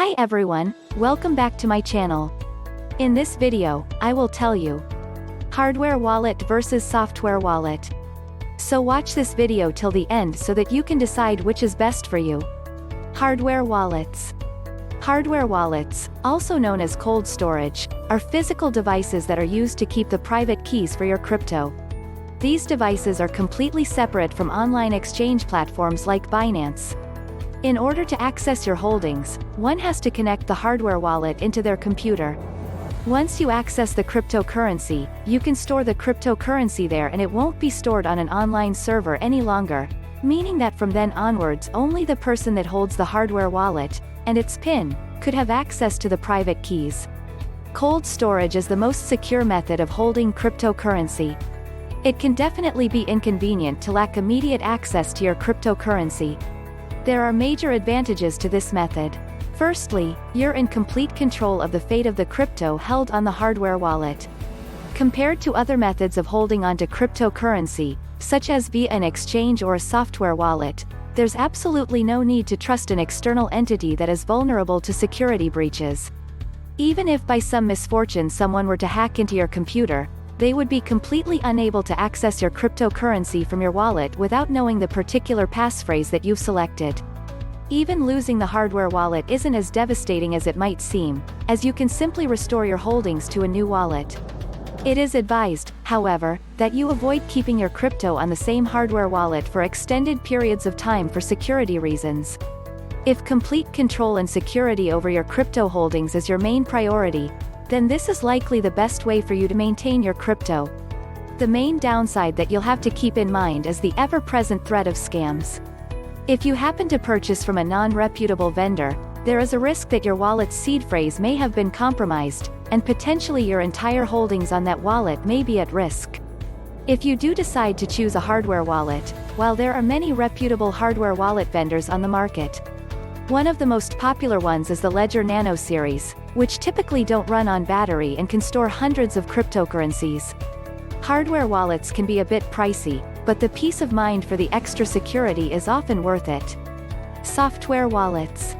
Hi everyone, welcome back to my channel. In this video, I will tell you hardware wallet versus software wallet. So watch this video till the end so that you can decide which is best for you. Hardware wallets. Hardware wallets, also known as cold storage, are physical devices that are used to keep the private keys for your crypto. These devices are completely separate from online exchange platforms like Binance. In order to access your holdings, one has to connect the hardware wallet into their computer. Once you access the cryptocurrency, you can store the cryptocurrency there and it won't be stored on an online server any longer, meaning that from then onwards only the person that holds the hardware wallet, and its PIN, could have access to the private keys. Cold storage is the most secure method of holding cryptocurrency. It can definitely be inconvenient to lack immediate access to your cryptocurrency. There are major advantages to this method. Firstly, you're in complete control of the fate of the crypto held on the hardware wallet. Compared to other methods of holding onto cryptocurrency, such as via an exchange or a software wallet, there's absolutely no need to trust an external entity that is vulnerable to security breaches. Even if by some misfortune someone were to hack into your computer, they would be completely unable to access your cryptocurrency from your wallet without knowing the particular passphrase that you've selected. Even losing the hardware wallet isn't as devastating as it might seem, as you can simply restore your holdings to a new wallet. It is advised, however, that you avoid keeping your crypto on the same hardware wallet for extended periods of time for security reasons. If complete control and security over your crypto holdings is your main priority, then this is likely the best way for you to maintain your crypto. The main downside that you'll have to keep in mind is the ever-present threat of scams. If you happen to purchase from a non-reputable vendor, there is a risk that your wallet's seed phrase may have been compromised, and potentially your entire holdings on that wallet may be at risk. If you do decide to choose a hardware wallet, while there are many reputable hardware wallet vendors on the market, one of the most popular ones is the Ledger Nano series, which typically don't run on battery and can store hundreds of cryptocurrencies. Hardware wallets can be a bit pricey, but the peace of mind for the extra security is often worth it. Software wallets.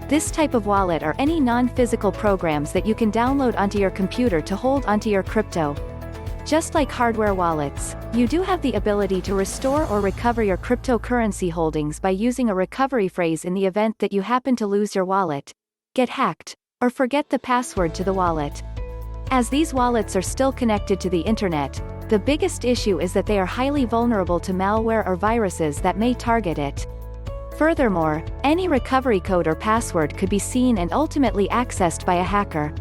This type of wallet are any non-physical programs that you can download onto your computer to hold onto your crypto. Just like hardware wallets, you do have the ability to restore or recover your cryptocurrency holdings by using a recovery phrase in the event that you happen to lose your wallet, get hacked, or forget the password to the wallet. As these wallets are still connected to the internet, the biggest issue is that they are highly vulnerable to malware or viruses that may target it. Furthermore, any recovery code or password could be seen and ultimately accessed by a hacker.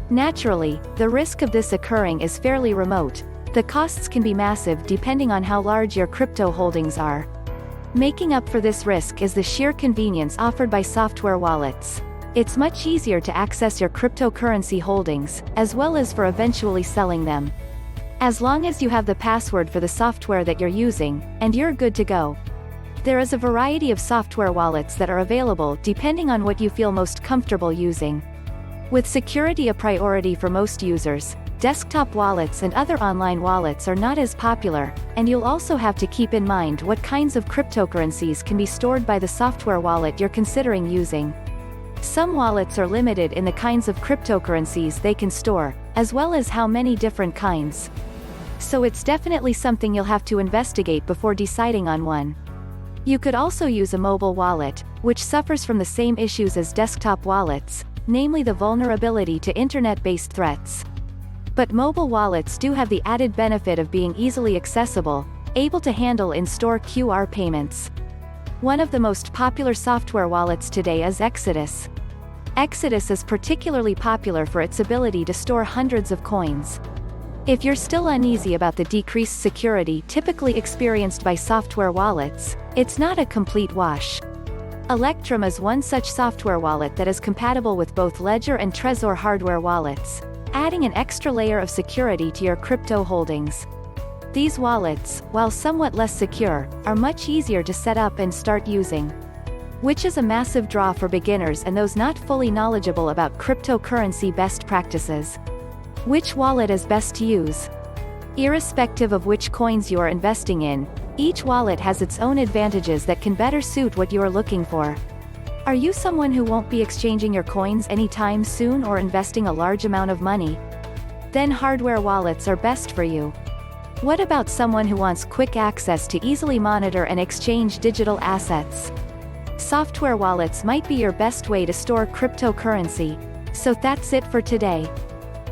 Naturally, the risk of this occurring is fairly remote. The costs can be massive depending on how large your crypto holdings are. Making up for this risk is the sheer convenience offered by software wallets. It's much easier to access your cryptocurrency holdings, as well as for eventually selling them. As long as you have the password for the software that you're using, and you're good to go. There is a variety of software wallets that are available depending on what you feel most comfortable using. With security a priority for most users, desktop wallets and other online wallets are not as popular, and you'll also have to keep in mind what kinds of cryptocurrencies can be stored by the software wallet you're considering using. Some wallets are limited in the kinds of cryptocurrencies they can store, as well as how many different kinds. So it's definitely something you'll have to investigate before deciding on one. You could also use a mobile wallet, which suffers from the same issues as desktop wallets, namely the vulnerability to internet-based threats. But mobile wallets do have the added benefit of being easily accessible, able to handle in-store QR payments. One of the most popular software wallets today is Exodus. Exodus is particularly popular for its ability to store hundreds of coins. If you're still uneasy about the decreased security typically experienced by software wallets, it's not a complete wash. Electrum is one such software wallet that is compatible with both Ledger and Trezor hardware wallets, adding an extra layer of security to your crypto holdings. These wallets, while somewhat less secure, are much easier to set up and start using, which is a massive draw for beginners and those not fully knowledgeable about cryptocurrency best practices. Which wallet is best to use? Irrespective of which coins you are investing in, each wallet has its own advantages that can better suit what you are looking for. Are you someone who won't be exchanging your coins anytime soon or investing a large amount of money? Then hardware wallets are best for you. What about someone who wants quick access to easily monitor and exchange digital assets? Software wallets might be your best way to store cryptocurrency. So that's it for today.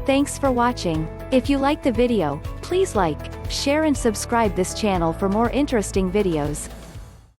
Thanks for watching. If you like the video, please like, share and subscribe this channel for more interesting videos.